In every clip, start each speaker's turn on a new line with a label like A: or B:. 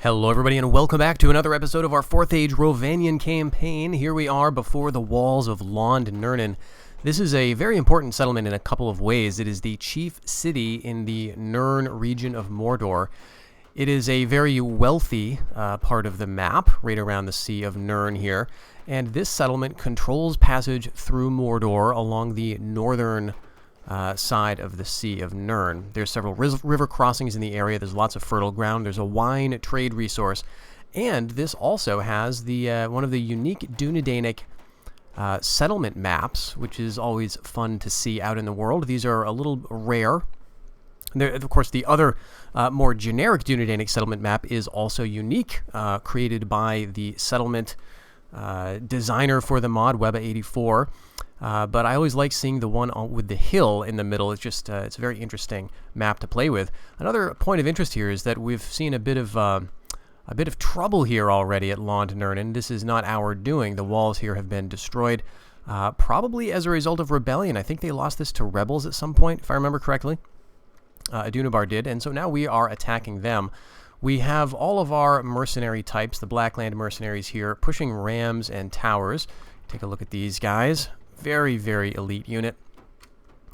A: Hello everybody and welcome back to another episode of our 4th Age Rhovanion campaign. Here we are before the walls of Nurns. This is a very important settlement in a couple of ways. It is the chief city in the Nurn region of Mordor. It is a very wealthy part of the map, right around the Sea of Nurn here. And this settlement controls passage through Mordor along the northern side of the Sea of Nurn. There's several river crossings in the area. There's lots of fertile ground. There's a wine trade resource. And this also has the one of the unique Dúnedainic settlement maps, which is always fun to see out in the world. These are a little rare. There, of course, the other more generic Dúnedainic settlement map is also unique, created by the settlement designer for the mod, Weba84. But I always like seeing the one with the hill in the middle. It's just it's a very interesting map to play with. Another point of interest here is that we've seen a bit of trouble here already at Nurns, and this is not our doing. The walls here have been destroyed, probably as a result of rebellion. I think they lost this to rebels at some point, if I remember correctly. Adunabar did, and so now we are attacking them. We have all of our mercenary types, the Blackland mercenaries here, pushing rams and towers. Take a look at these guys. Very, very elite unit.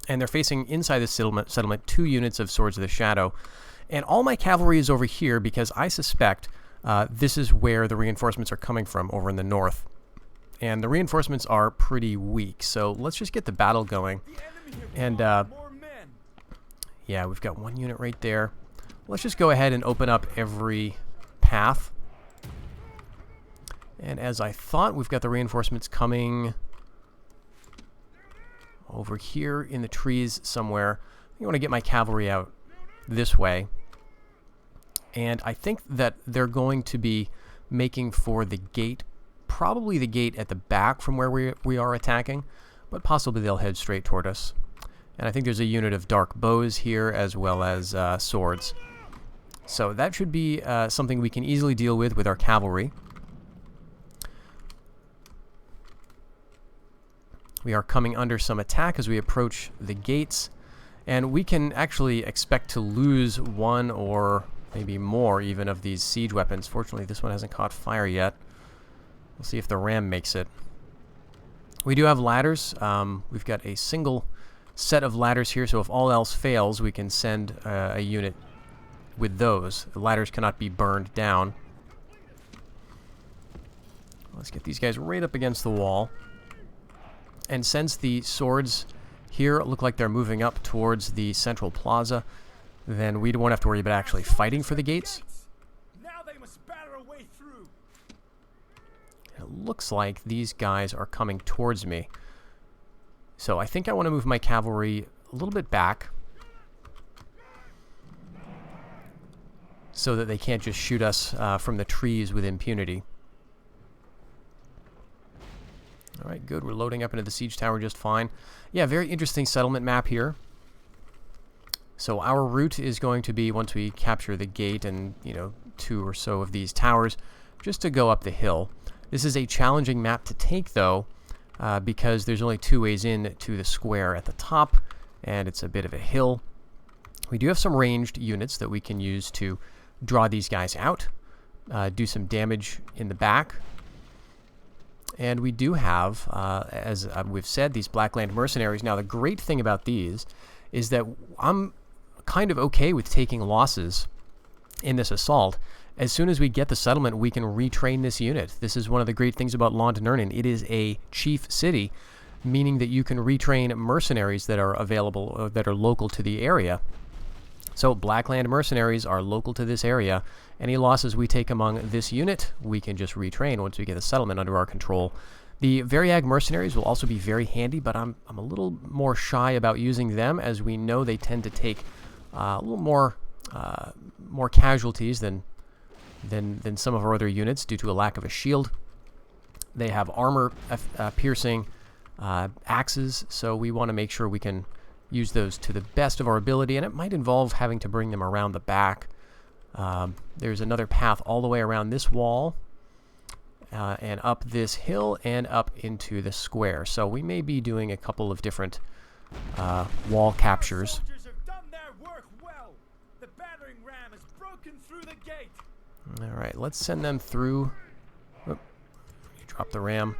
A: And they're facing inside the settlement 2 units of Swords of the Shadow. And all my cavalry is over here because I suspect this is where the reinforcements are coming from over in the north. And the reinforcements are pretty weak. So let's just get the battle going. And yeah, we've got 1 unit right there. Let's just go ahead and open up every path. And as I thought, we've got the reinforcements coming over here in the trees somewhere. I want to get my cavalry out this way. And I think that they're going to be making for the gate, probably the gate at the back from where we are attacking, but possibly they'll head straight toward us. And I think there's a unit of dark bows here as well as swords. So that should be something we can easily deal with our cavalry. We are coming under some attack as we approach the gates, and we can actually expect to lose 1 or maybe more even of these siege weapons. Fortunately, this one hasn't caught fire yet. We'll see if the ram makes it. We do have ladders. We've got a single set of ladders here, so if all else fails, we can send a unit with those. The ladders cannot be burned down. Let's get these guys right up against the wall. And since the swords here look like they're moving up towards the central plaza, then we won't have to worry about actually fighting for the gates.
B: Now they must batter a way through.
A: It looks like these guys are coming towards me. So I think I want to move my cavalry a little bit back so that they can't just shoot us from the trees with impunity. Alright, good. We're loading up into the siege tower just fine. Yeah, very interesting settlement map here. So our route is going to be, once we capture the gate and, 2 or so of these towers, just to go up the hill. This is a challenging map to take, though, because there's only 2 ways in to the square at the top, and it's a bit of a hill. We do have some ranged units that we can use to draw these guys out, do some damage in the back. And we do have, as we've said, these Blackland mercenaries. Now, the great thing about these is that I'm kind of okay with taking losses in this assault. As soon as we get the settlement, we can retrain this unit. This is one of the great things about Nurns. It is a chief city, meaning that you can retrain mercenaries that are available, that are local to the area. So Blackland mercenaries are local to this area. Any losses we take among this unit, we can just retrain once we get the settlement under our control. The Variag mercenaries will also be very handy, but I'm a little more shy about using them, as we know they tend to take a little more casualties than some of our other units due to a lack of a shield. They have armor piercing axes, so we want to make sure we can use those to the best of our ability, and it might involve having to bring them around the back. There's another path all the way around this wall and up this hill and up into the square. So we may be doing a couple of different wall captures.
B: Soldiers have done their work well. The battering ram has broken through the gate.
A: Alright, let's send them through. Oop, you drop the ram.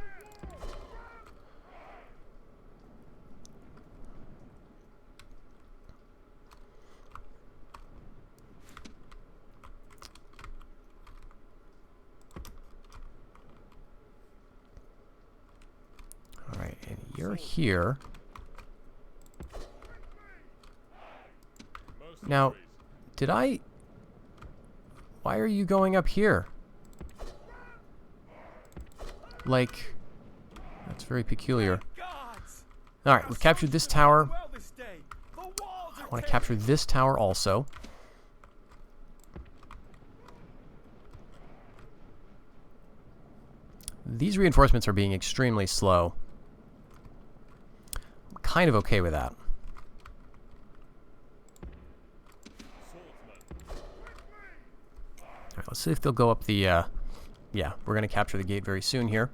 A: Alright, and you're here. Now, did I... Why are you going up here? Like, that's very peculiar. Alright, we've captured this tower. I want to capture this tower also. These reinforcements are being extremely slow. I'm kind of okay with that. Alright, let's see if they'll go up the, yeah, we're going to capture the gate very soon here.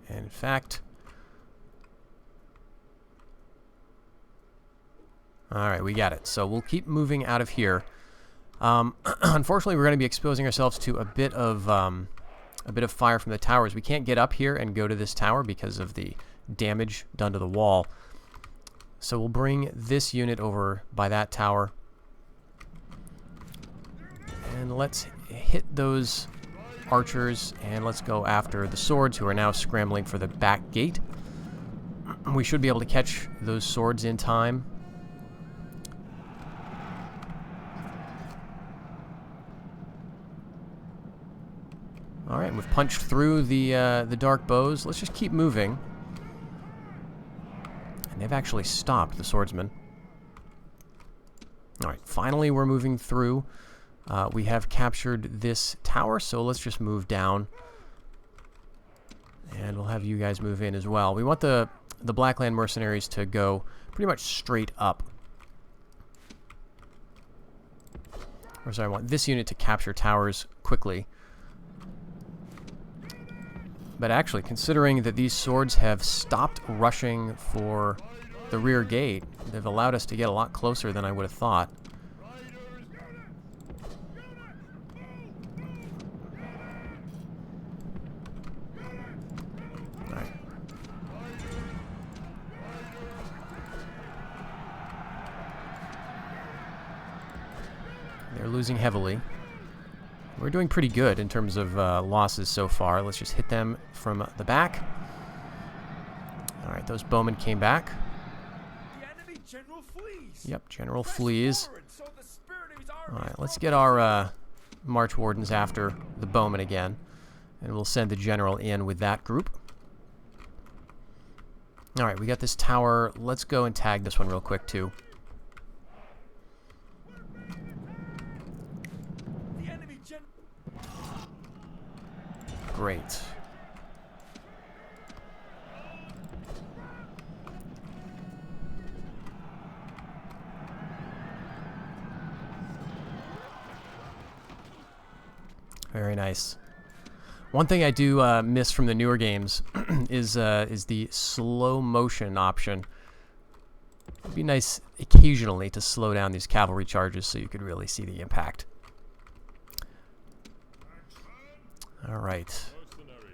A: And in fact... Alright, we got it. So we'll keep moving out of here. Unfortunately, we're going to be exposing ourselves to a bit of fire from the towers. We can't get up here and go to this tower because of the damage done to the wall. So we'll bring this unit over by that tower. And let's hit those archers, and let's go after the swords, who are now scrambling for the back gate. We should be able to catch those swords in time. Alright, we've punched through the dark bows. Let's just keep moving. And they've actually stopped, the swordsmen. Alright, finally we're moving through. We have captured this tower, so let's just move down. And we'll have you guys move in as well. We want the Blackland mercenaries to go pretty much straight up. Or sorry, I want this unit to capture towers quickly. But actually, considering that these swords have stopped rushing for the rear gate, they've allowed us to get a lot closer than I would have thought. They're losing heavily. We're doing pretty good in terms of losses so far. Let's just hit them from the back. Alright, those bowmen came back.
B: The enemy general flees.
A: Yep, general flees. Alright, let's get our March Wardens after the bowmen again. And we'll send the general in with that group. Alright, we got this tower. Let's go and tag this one real quick, too. Great. Very nice. One thing I do miss from the newer games is the slow motion option. It'd be nice occasionally to slow down these cavalry charges so you could really see the impact. Alright,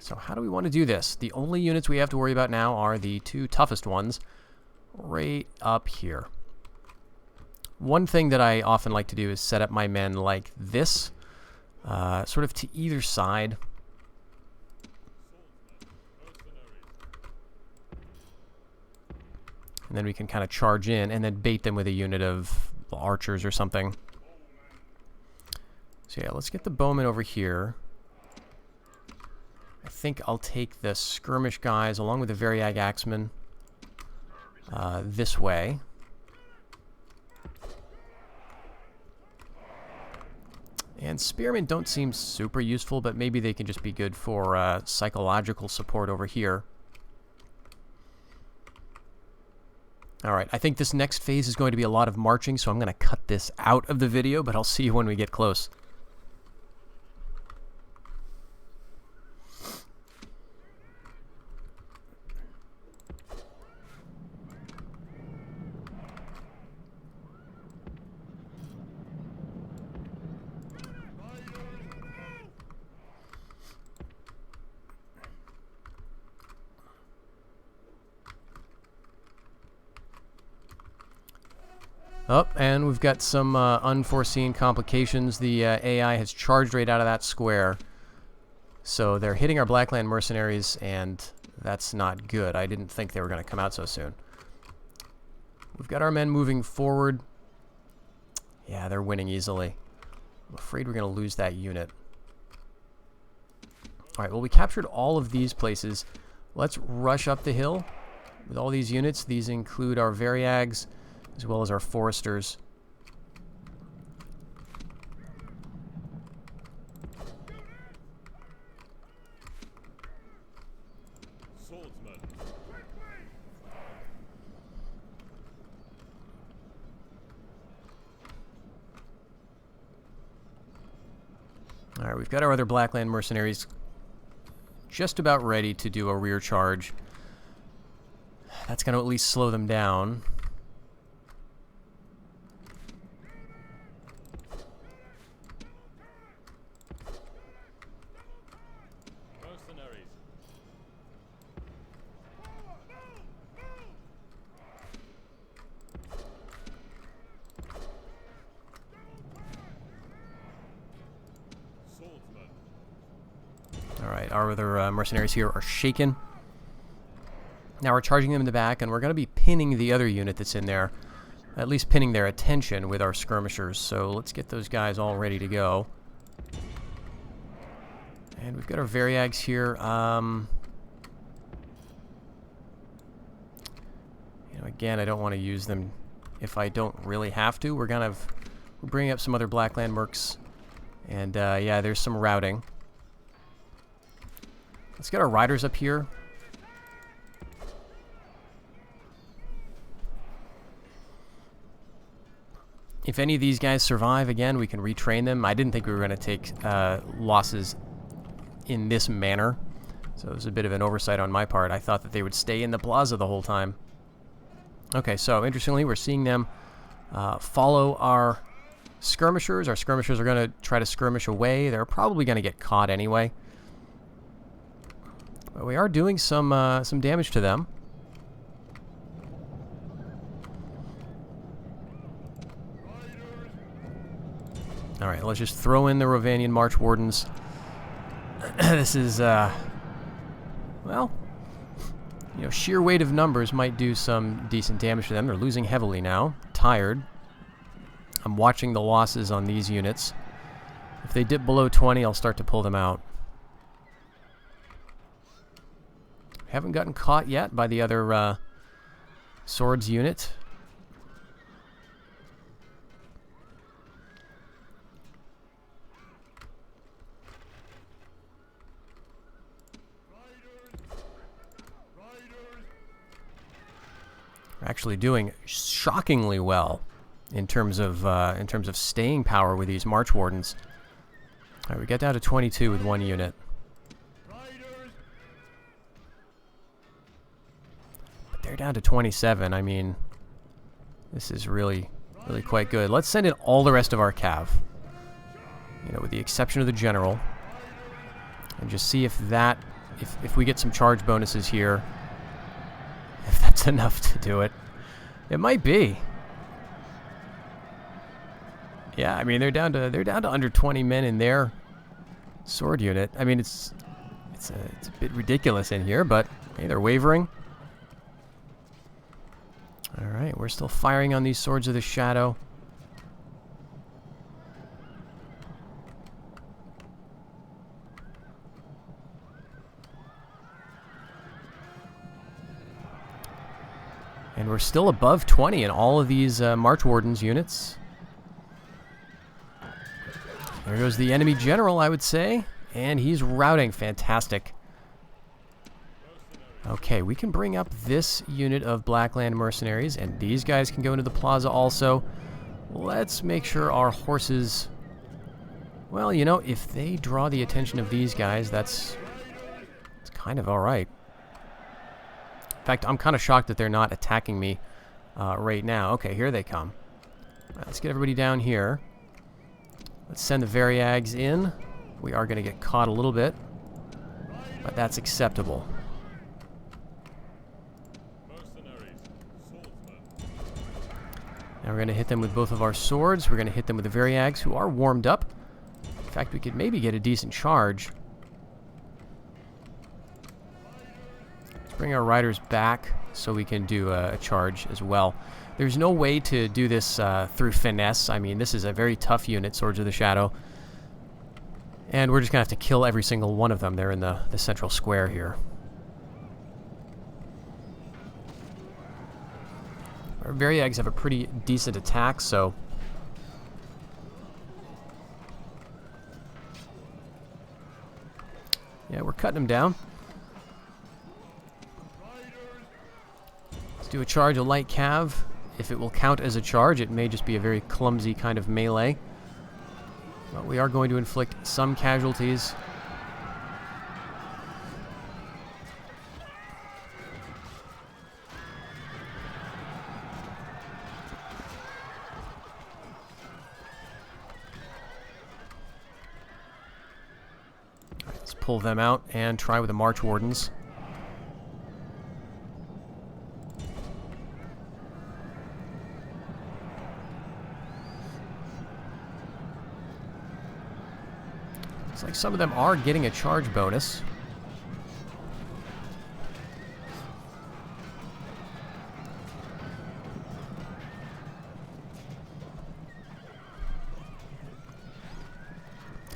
A: so how do we want to do this? The only units we have to worry about now are the two toughest ones right up here. One thing that I often like to do is set up my men like this, sort of to either side. And then we can kind of charge in and then bait them with a unit of archers or something. So yeah, let's get the bowmen over here. I think I'll take the skirmish guys along with the Variag axemen this way. And spearmen don't seem super useful, but maybe they can just be good for psychological support over here. Alright, I think this next phase is going to be a lot of marching, so I'm going to cut this out of the video, but I'll see you when we get close. Oh, and we've got some unforeseen complications. The AI has charged right out of that square. So they're hitting our Blackland mercenaries, and that's not good. I didn't think they were going to come out so soon. We've got our men moving forward. Yeah, they're winning easily. I'm afraid we're going to lose that unit. Alright, well, we captured all of these places. Let's rush up the hill with all these units. These include our Variags, as well as our Foresters.
B: Swordsman.
A: Alright, we've got our other Blackland mercenaries just about ready to do a rear charge. That's going to at least slow them down.
B: Mercenaries. Swordsman.
A: Alright, our other mercenaries here are shaken. Now we're charging them in the back, and we're going to be pinning the other unit that's in there. At least pinning their attention with our skirmishers. So let's get those guys all ready to go. And we've got our Variags here. You know, again, I don't want to use them if I don't really have to. We're bringing up some other Blackland mercs. And yeah, there's some routing. Let's get our riders up here. If any of these guys survive, again, we can retrain them. I didn't think we were going to take losses in this manner. So it was a bit of an oversight on my part. I thought that they would stay in the plaza the whole time. Okay, so interestingly, we're seeing them follow our skirmishers. Our skirmishers are going to try to skirmish away. They're probably going to get caught anyway. But we are doing some damage to them. Alright, let's just throw in the Rhovanion March Wardens. This is, well, you know, sheer weight of numbers might do some decent damage to them. They're losing heavily now. Tired. I'm watching the losses on these units. If they dip below 20, I'll start to pull them out. Haven't gotten caught yet by the other swords unit. We're actually doing shockingly well in terms of staying power with these March Wardens. All right, we got down to 22 with one unit. But they're down to 27. I mean, this is really quite good. Let's send in all the rest of our cav. You know, with the exception of the general, and just see if we get some charge bonuses here. If that's enough to do it. It might be. Yeah, I mean they're down to under 20 men in their sword unit. I mean it's a bit ridiculous in here, but hey, they're wavering. All right, we're still firing on these swords of the shadow. And we're still above 20 in all of these March Wardens units. There goes the enemy general, I would say. And he's routing. Fantastic. Okay, we can bring up this unit of Blackland mercenaries. And these guys can go into the plaza also. Let's make sure our horses... Well, you know, if they draw the attention of these guys, it's kind of alright. In fact, I'm kind of shocked that they're not attacking me right now. Okay, here they come. All right, let's get everybody down here. Let's send the Variags in. We are going to get caught a little bit, but that's acceptable. Now we're going to hit them with both of our swords. We're going to hit them with the Variags, who are warmed up. In fact, we could maybe get a decent charge. Let's bring our riders back so we can do a charge as well. There's no way to do this through finesse. I mean, this is a very tough unit, Swords of the Shadow. And we're just going to have to kill every single one of them. They're in the central square here. Our Variags have a pretty decent attack, so... yeah, we're cutting them down. Let's do a charge, a light cav. If it will count as a charge, it may just be a very clumsy kind of melee. But we are going to inflict some casualties. Let's pull them out and try with the March Wardens. Looks like some of them are getting a charge bonus.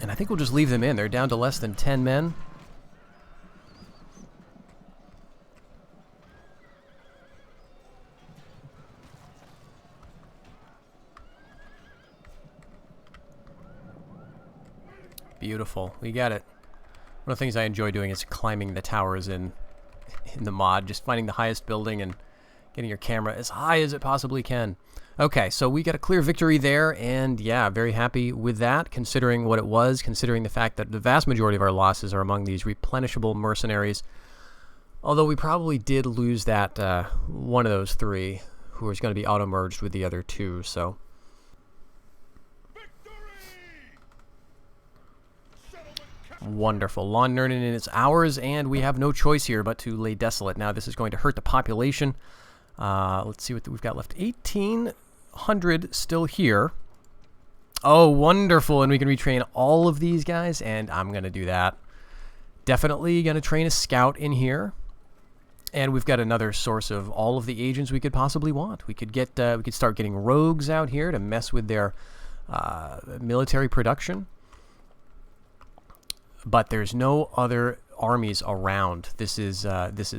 A: And I think we'll just leave them in. They're down to less than 10 men. Beautiful. We got it. One of the things I enjoy doing is climbing the towers in the mod, just finding the highest building and getting your camera as high as it possibly can. Okay, so we got a clear victory there, and yeah, very happy with that, considering what it was, considering the fact that the vast majority of our losses are among these replenishable mercenaries. Although we probably did lose that one of those three, who is going to be auto-merged with the other two, so... Wonderful. Lond Nurnen is ours, and we have no choice here but to lay desolate. Now, this is going to hurt the population. Let's see what we've got left. 1,800 still here. Oh, wonderful. And we can retrain all of these guys, and I'm going to do that. Definitely going to train a scout in here. And we've got another source of all of the agents we could possibly want. We could get, we could start getting rogues out here to mess with their military production. But there's no other armies around. This is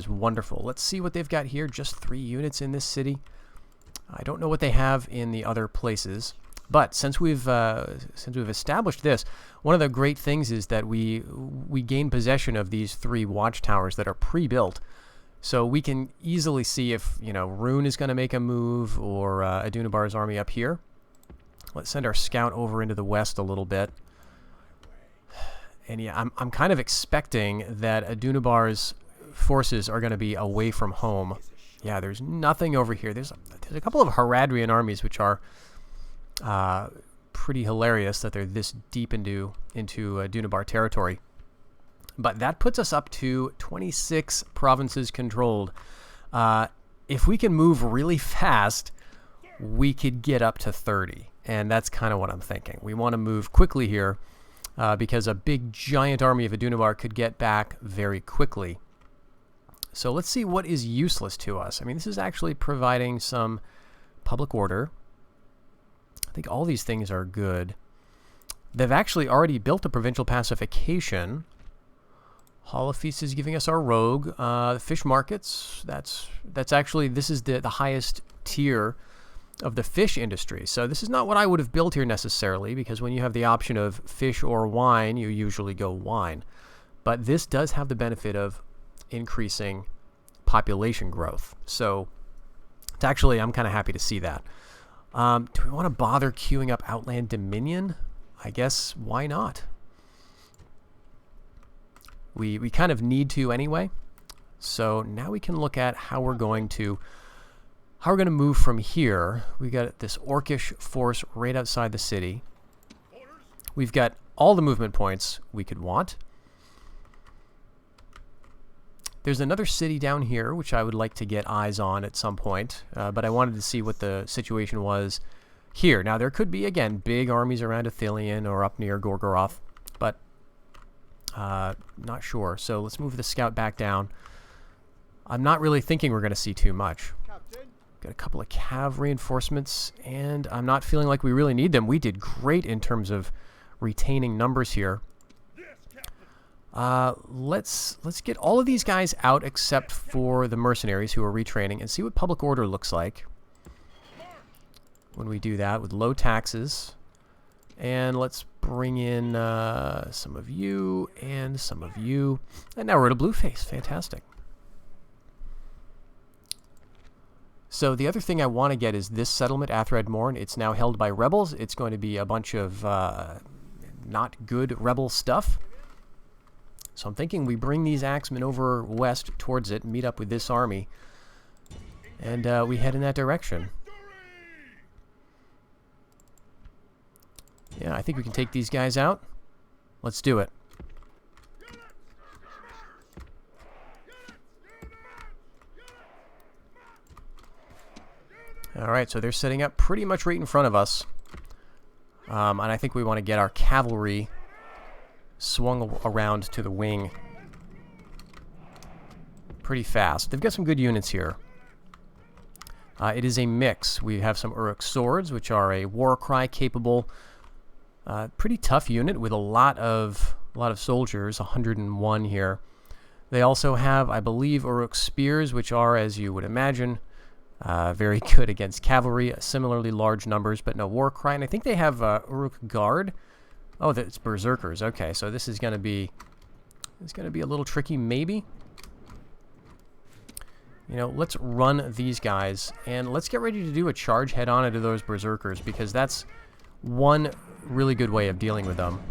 A: wonderful. Let's see what they've got here. Just 3 units in this city. I don't know what they have in the other places. But since we've established this, one of the great things is that we gain possession of these 3 watchtowers that are pre-built. So we can easily see if, you know, Rune is going to make a move, or Adunabar's army up here. Let's send our scout over into the west a little bit. And yeah, I'm kind of expecting that Adunabar's forces are going to be away from home. Yeah, there's nothing over here. There's a couple of Haradrian armies which are pretty hilarious that they're this deep into Adunabar territory. But that puts us up to 26 provinces controlled. If we can move really fast, we could get up to 30. And that's kind of what I'm thinking. We want to move quickly here. Because a big giant army of Adunabar could get back very quickly. So let's see what is useless to us. I mean, this is actually providing some public order. I think all these things are good. They've actually already built a provincial pacification. Hall of Feast is giving us our rogue. Fish markets, that's actually, this is the highest tier of the fish industry. So this is not what I would have built here necessarily, because when you have the option of fish or wine, you usually go wine. But this does have the benefit of increasing population growth. So it's actually, I'm kind of happy to see that. Do we want to bother queuing up Outland Dominion? I guess, why not? We kind of need to anyway. So now we can look at how we're going to move from here. We got this Orcish force right outside the city. We've got all the movement points we could want. There's another city down here, which I would like to get eyes on at some point, but I wanted to see what the situation was here. Now, there could be, again, big armies around Athelion or up near Gorgoroth, but not sure. So let's move the scout back down. I'm not really thinking we're going to see too much. Got a couple of cav reinforcements, and I'm not feeling like we really need them. We did great in terms of retaining numbers here. Let's get all of these guys out except for the mercenaries who are retraining and see what public order looks like when we do that with low taxes. And let's bring in some of you and some of you. And now we're at a blue face. Fantastic. So the other thing I want to get is this settlement, Athred Morn. It's now held by rebels. It's going to be a bunch of not good rebel stuff. So I'm thinking we bring these axemen over west towards it, meet up with this army, and we head in that direction. Yeah, I think we can take these guys out. Let's do it. Alright, so they're setting up pretty much right in front of us. And I think we want to get our cavalry swung around to the wing pretty fast. They've got some good units here. It is a mix. We have some Uruk swords, which are a war cry capable, pretty tough unit with a lot of soldiers, 101 here. They also have, I believe, Uruk spears, which are, as you would imagine, very good against cavalry, similarly large numbers, but no war cry. And I think they have Uruk guard. Oh, that's berserkers. Okay, so this is going to be a little tricky, maybe. You know, let's run these guys, and let's get ready to do a charge head-on into those berserkers, because that's one really good way of dealing with them.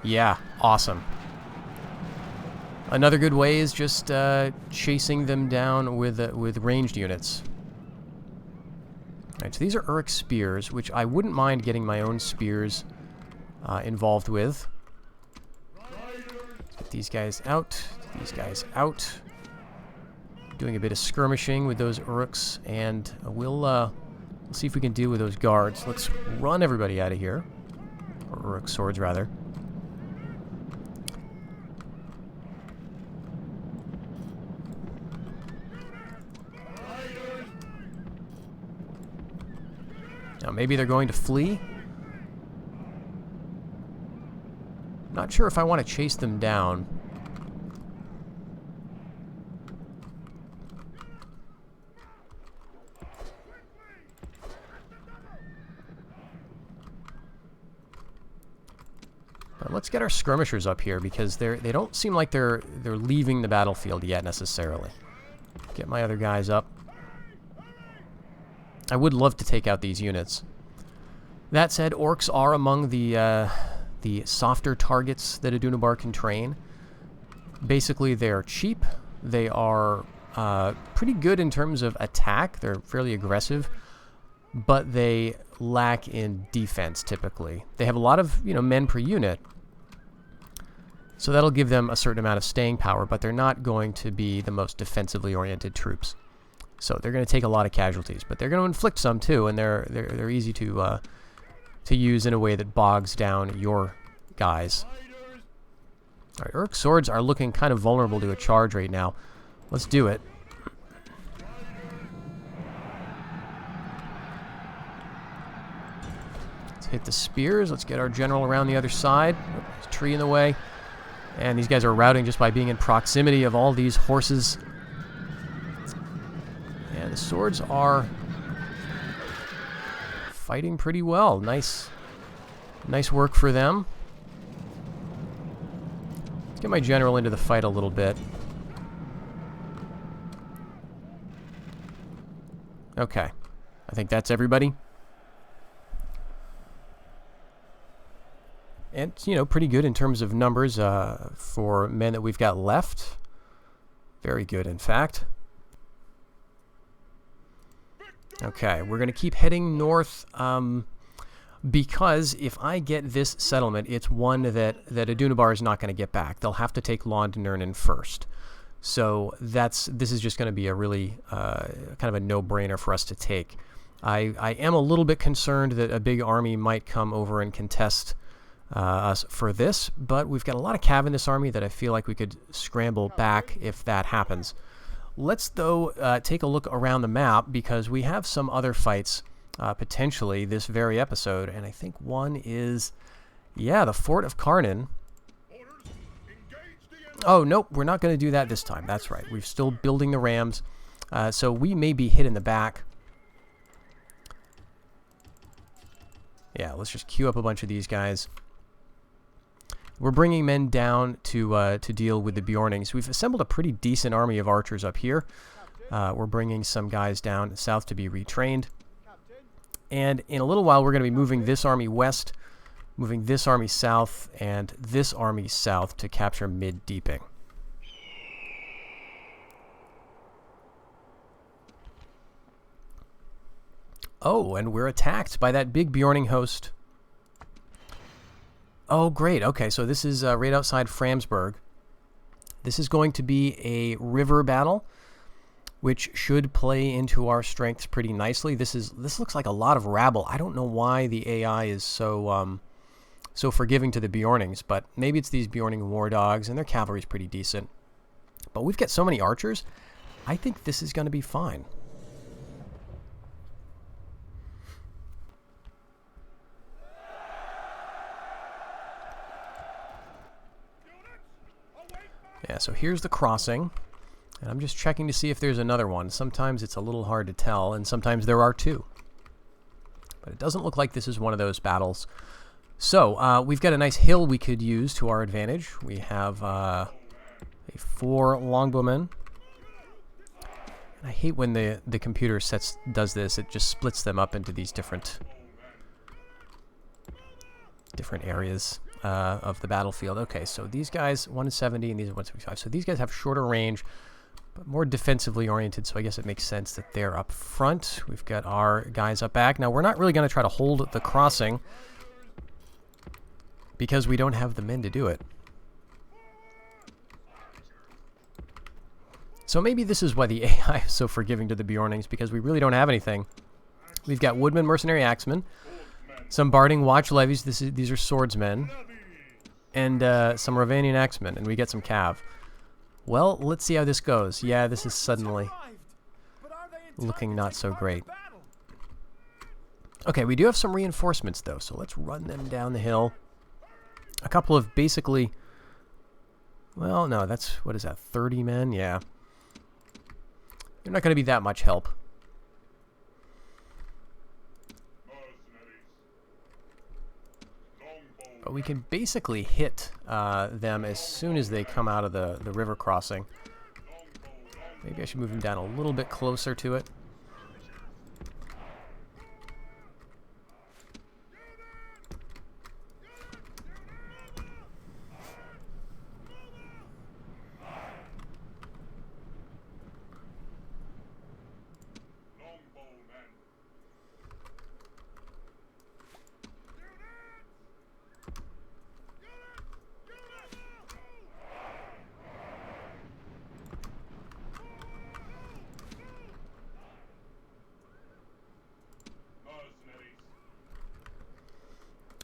A: Yeah, awesome. Another good way is just chasing them down with ranged units. Alright, so these are Uruk spears, which I wouldn't mind getting my own spears involved with. Let's get these guys out. These guys out. Doing a bit of skirmishing with those Uruks, and we'll see if we can deal with those guards. Let's run everybody out of here. Or Uruk swords, rather. Now, maybe they're going to flee. Not sure if I want to chase them down. But let's get our skirmishers up here, because they don't seem like they're leaving the battlefield yet necessarily. Get my other guys up. I would love to take out these units. That said, orcs are among the softer targets that Adunabar can train. Basically, they're cheap. They are pretty good in terms of attack. They're fairly aggressive, but they lack in defense typically. They have a lot of men per unit, so that'll give them a certain amount of staying power, but they're not going to be the most defensively oriented troops. So they're going to take a lot of casualties, but they're going to inflict some too, and they're easy to use in a way that bogs down your guys. All right, Uruk swords are looking kind of vulnerable to a charge right now. Let's do it. Let's hit the spears. Let's get our general around the other side. Oh, there's a tree in the way, and these guys are routing just by being in proximity of all these horses. And the swords are fighting pretty well. Nice work for them. Let's get my general into the fight a little bit. Okay. I think that's everybody. And, pretty good in terms of numbers for men that we've got left. Very good, in fact. Okay, we're going to keep heading north because if I get this settlement, it's one that Adunabar is not going to get back. They'll have to take Lond Nurnen first. So this is just going to be a really kind of a no-brainer for us to take. I am a little bit concerned that a big army might come over and contest us for this, but we've got a lot of cav in this army that I feel like we could scramble back if that happens. Let's, though, take a look around the map because we have some other fights potentially this very episode, and I think one is, yeah, the Fort of Karnan. Oh, nope, we're not going to do that this time. That's right. We're still building the rams, so we may be hit in the back. Yeah, let's just queue up a bunch of these guys. We're bringing men down to deal with the Bjornings. We've assembled a pretty decent army of archers up here. We're bringing some guys down south to be retrained. And in a little while, we're going to be moving this army west, moving this army south, and this army south to capture Mid-Deeping. Oh, and we're attacked by that big Bjorning host. Oh, great. Okay, so this is right outside Framsburg. This is going to be a river battle, which should play into our strengths pretty nicely. This looks like a lot of rabble. I don't know why the AI is so forgiving to the Bjornings, but maybe it's these Bjorning war dogs, and their cavalry's pretty decent. But we've got so many archers, I think this is going to be fine. Yeah, so here's the crossing, and I'm just checking to see if there's another one. Sometimes it's a little hard to tell, and sometimes there are two. But it doesn't look like this is one of those battles. So, we've got a nice hill we could use to our advantage. We have a 4 longbowmen. And I hate when the computer does this. It just splits them up into these different areas of the battlefield. Okay, so these guys 170 and these are 175. So these guys have shorter range, but more defensively oriented. So I guess it makes sense that they're up front. We've got our guys up back. Now we're not really going to try to hold the crossing because we don't have the men to do it. So maybe this is why the AI is so forgiving to the Bjornings, because we really don't have anything. We've got woodmen, mercenary axemen, some barding watch levies. These are swordsmen, and some Rhovanion axemen, and we get some cav. Well, let's see how this goes. Yeah, this is suddenly looking not so great. Okay, we do have some reinforcements, though, so let's run them down the hill. A couple of basically... Well, no, that's... What is that, 30 men? Yeah. They're not going to be that much help. But we can basically hit them as soon as they come out of the river crossing. Maybe I should move them down a little bit closer to it.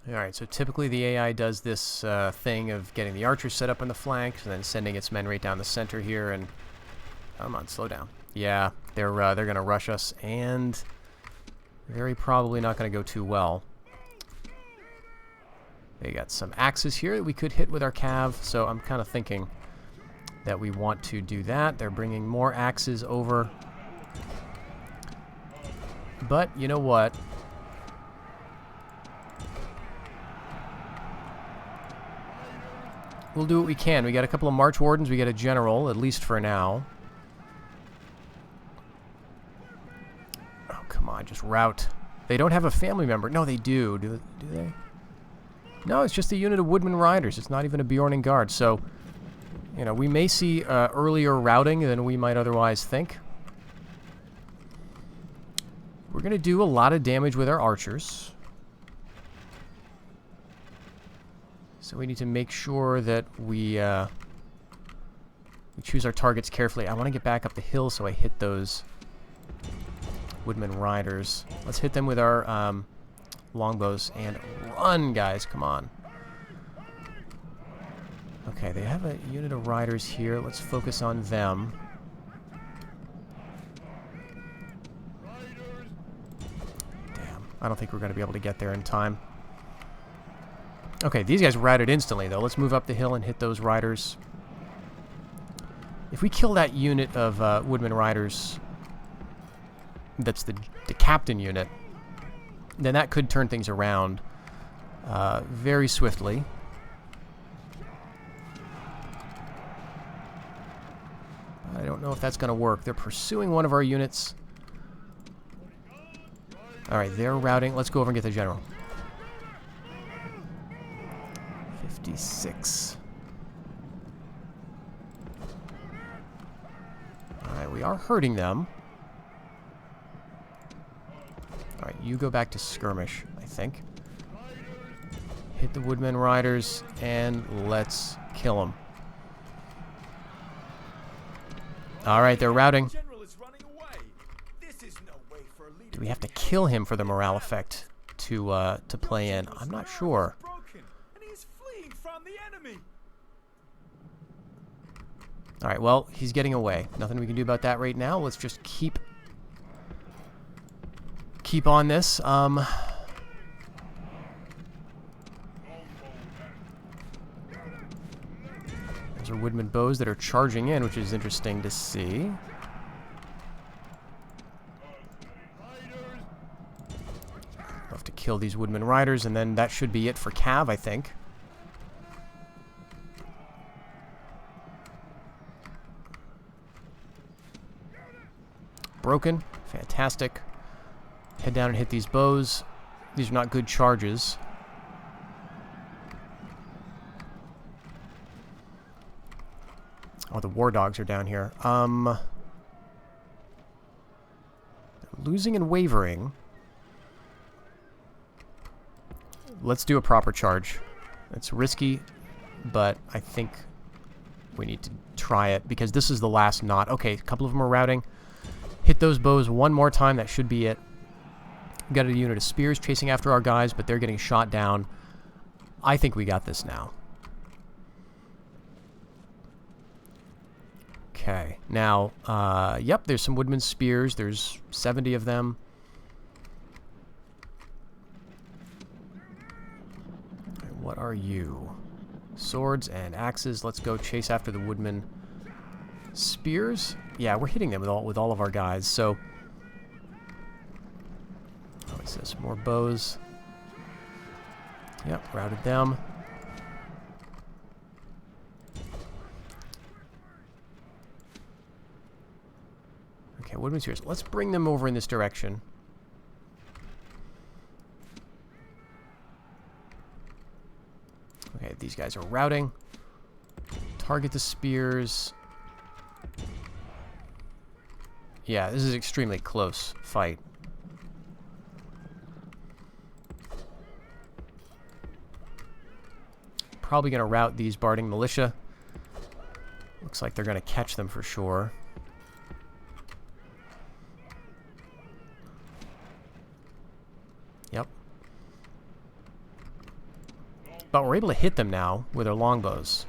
A: Alright, so typically the AI does this thing of getting the archers set up on the flanks and then sending its men right down the center here and... Come on, slow down. Yeah, they're going to rush us, and very probably not going to go too well. They got some axes here that we could hit with our cav, so I'm kind of thinking that we want to do that. They're bringing more axes over. But, you know what? We'll do what we can. We got a couple of March Wardens. We got a general, at least for now. Oh, come on. Just rout. They don't have a family member. No, they do. Do they? No, it's just a unit of Woodman Riders. It's not even a Bjorning Guard. So, you know, we may see earlier routing than we might otherwise think. We're going to do a lot of damage with our archers. So we need to make sure that we choose our targets carefully. I want to get back up the hill so I hit those woodman riders. Let's hit them with our longbows and run, guys. Come on. Okay, they have a unit of riders here. Let's focus on them. Damn, I don't think we're going to be able to get there in time. Okay, these guys routed instantly, though. Let's move up the hill and hit those riders. If we kill that unit of woodman riders, that's the captain unit, then that could turn things around very swiftly. I don't know if that's going to work. They're pursuing one of our units. Alright, they're routing. Let's go over and get the general. 56. Alright, we are hurting them. Alright, you go back to skirmish, I think. Hit the woodman riders, and let's kill them. Alright, they're routing. Do we have to kill him for the morale effect to play in? I'm not sure. Alright, well, he's getting away. Nothing we can do about that right now. Let's just keep on this. Those are woodman bows that are charging in, which is interesting to see. We'll have to kill these woodman riders, and then that should be it for Cav, I think. Broken. Fantastic. Head down and hit these bows. These are not good charges. Oh, the war dogs are down here. Losing and wavering. Let's do a proper charge. It's risky, but I think we need to try it because this is the last knot. Okay, a couple of them are routing. Hit those bows one more time. That should be it. We've got a unit of spears chasing after our guys, but they're getting shot down. I think we got this now. Okay. Now, yep, there's some woodman spears. There's 70 of them. What are you? Swords and axes. Let's go chase after the woodman spears. Yeah, we're hitting them with all of our guys. So, oh, it says more bows. Yep, routed them. Okay, woodman spears. Let's bring them over in this direction. Okay, these guys are routing. Target the spears. Yeah, this is extremely close fight. Probably going to rout these Barding militia. Looks like they're going to catch them for sure. Yep. But we're able to hit them now with our longbows.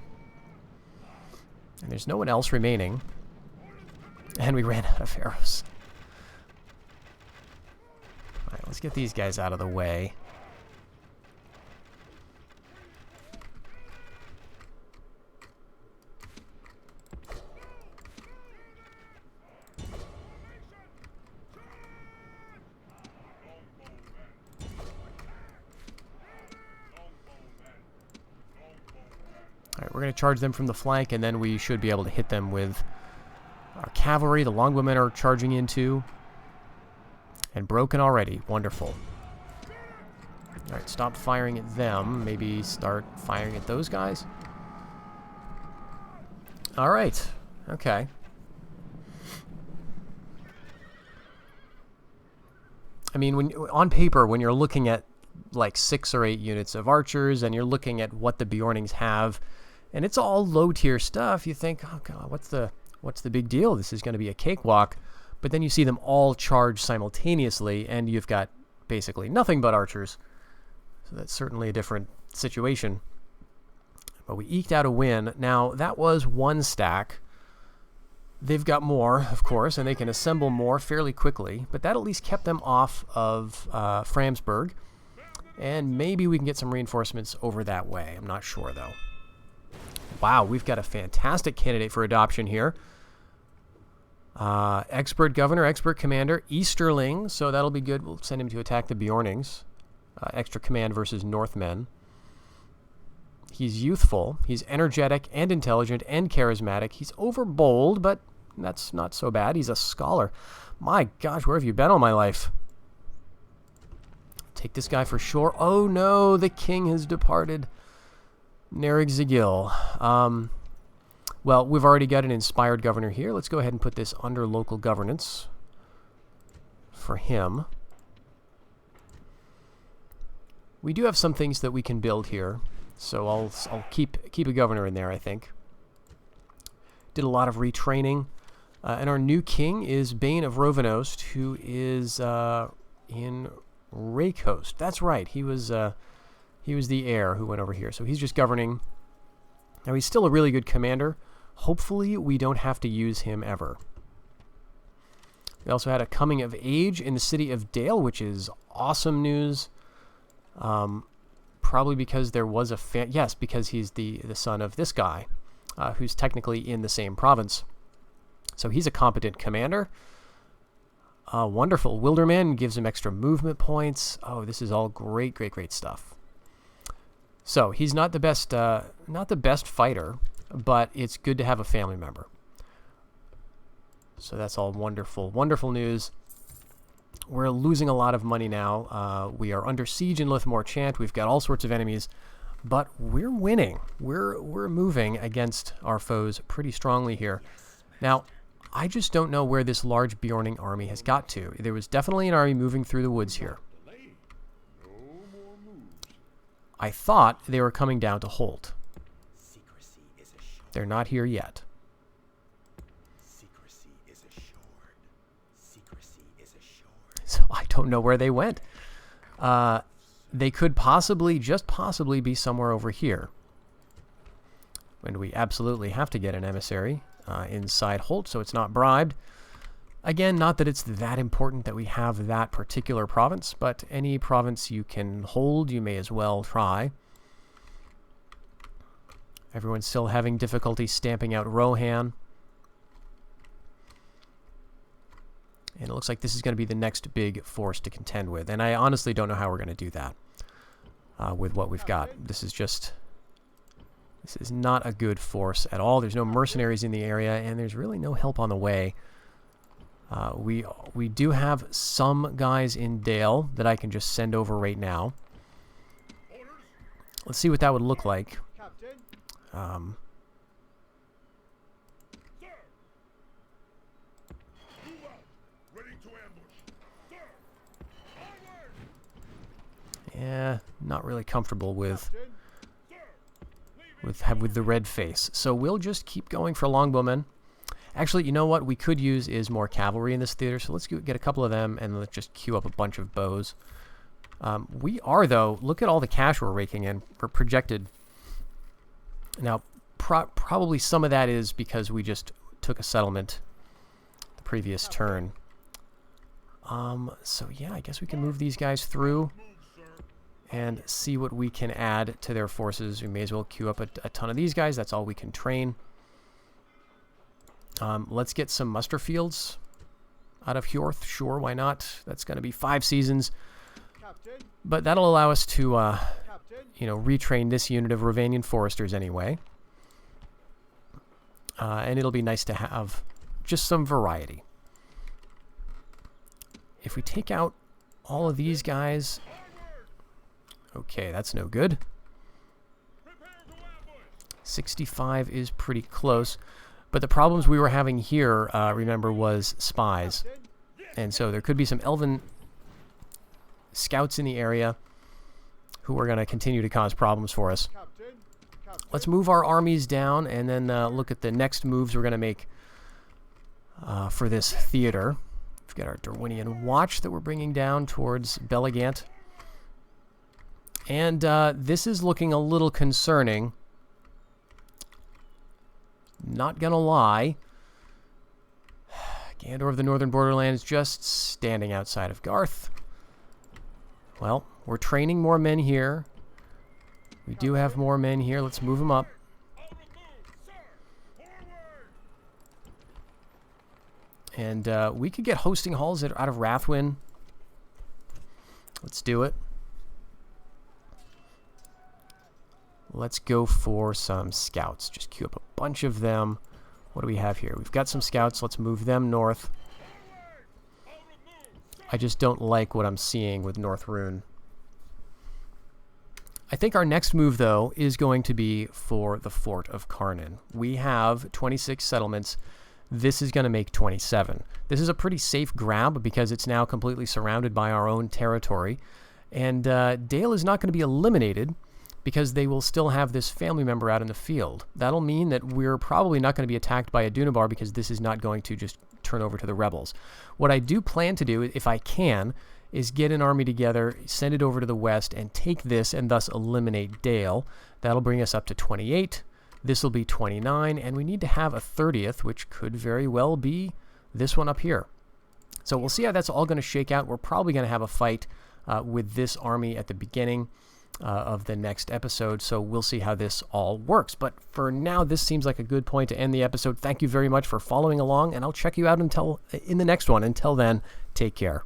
A: And there's no one else remaining. And we ran out of arrows. Alright, let's get these guys out of the way. Alright, we're going to charge them from the flank, and then we should be able to hit them with our cavalry. The longbowmen are charging into. And broken already. Wonderful. Alright, stop firing at them. Maybe start firing at those guys. Alright. Okay. I mean, when on paper, when you're looking at like 6 or 8 units of archers and you're looking at what the Bjornings have, and it's all low tier stuff, you think, oh god, what's the big deal? This is going to be a cakewalk. But then you see them all charge simultaneously, and you've got basically nothing but archers. So that's certainly a different situation. But we eked out a win. Now, that was 1 stack. They've got more, of course, and they can assemble more fairly quickly. But that at least kept them off of Framsburg. And maybe we can get some reinforcements over that way. I'm not sure, though. Wow, we've got a fantastic candidate for adoption here. Expert governor, expert commander, Easterling, so that'll be good. We'll send him to attack the Bjornings. Extra command versus Northmen. He's youthful, he's energetic and intelligent and charismatic. He's overbold, but that's not so bad. He's a scholar. My gosh, where have you been all my life? Take this guy for sure. Oh no, the king has departed. Nerig Zagil. Well, we've already got an inspired governor here. Let's go ahead and put this under local governance for him. We do have some things that we can build here, so I'll keep a governor in there, I think. Did a lot of retraining. And our new king is Bane of Rhovanost, who is in Raycoast. That's right. He was the heir who went over here. So he's just governing. Now, he's still a really good commander. Hopefully, we don't have to use him ever. We also had a coming of age in the city of Dale, which is awesome news. Probably because there was a... yes, because he's the son of this guy, who's technically in the same province. So he's a competent commander. Wonderful. Wilderman gives him extra movement points. Oh, this is all great, great, great stuff. So he's not the best fighter, but it's good to have a family member. So that's all wonderful, wonderful news. We're losing a lot of money now. We are under siege in Lithmore Chant. We've got all sorts of enemies, but we're winning. We're moving against our foes pretty strongly here. Now, I just don't know where this large Bjorning army has got to. There was definitely an army moving through the woods here. I thought they were coming down to Holt. They're not here yet. So I don't know where they went. They could possibly, just possibly, be somewhere over here. And we absolutely have to get an emissary inside Holt, so it's not bribed. Again, not that it's that important that we have that particular province, but any province you can hold, you may as well try. Everyone's still having difficulty stamping out Rohan. And it looks like this is going to be the next big force to contend with. And I honestly don't know how we're going to do that with what we've got. This is not a good force at all. There's no mercenaries in the area, and there's really no help on the way. We do have some guys in Dale that I can just send over right now. Let's see what that would look like. Yeah, not really comfortable with the red face. So we'll just keep going for longbowmen. Actually, you know what we could use is more cavalry in this theater. So let's get a couple of them and let's just queue up a bunch of bows. We are, though, look at all the cash we're raking in. We're projected. Now, probably some of that is because we just took a settlement the previous turn. So yeah, I guess we can move these guys through and see what we can add to their forces. We may as well queue up a ton of these guys. That's all we can train. Let's get some muster fields out of Hjorth. Sure, why not? That's going to be 5 seasons. But that'll allow us to, retrain this unit of Rhovanion foresters anyway. And it'll be nice to have just some variety. If we take out all of these guys... Okay, that's no good. 65 is pretty close. But the problems we were having here, remember, was spies. And so there could be some elven scouts in the area who are going to continue to cause problems for us. Let's move our armies down and then look at the next moves we're going to make for this theater. We've got our Rhovanion watch that we're bringing down towards Belligant. And this is looking a little concerning. Not gonna lie. Gandor of the Northern Borderlands just standing outside of Garth. Well, we're training more men here. We do have more men here. Let's move them up. And we could get hosting halls out of Rhovanion. Let's do it. Let's go for some scouts. Just queue up a bunch of them. What do we have here? We've got some scouts. Let's move them north. I just don't like what I'm seeing with North Rune. I think our next move, though, is going to be for the Fort of Karnan. We have 26 settlements. This is going to make 27. This is a pretty safe grab because it's now completely surrounded by our own territory. And Dale is not going to be eliminated because they will still have this family member out in the field. That'll mean that we're probably not going to be attacked by a Dunabar because this is not going to just turn over to the rebels. What I do plan to do, if I can, is get an army together, send it over to the west, and take this and thus eliminate Dale. That'll bring us up to 28. This will be 29, and we need to have a 30th, which could very well be this one up here. So we'll see how that's all going to shake out. We're probably going to have a fight with this army at the beginning of the next episode, so we'll see how this all works. But for now, this seems like a good point to end the episode. Thank you very much for following along, and I'll check you out in the next one. Until then, take care.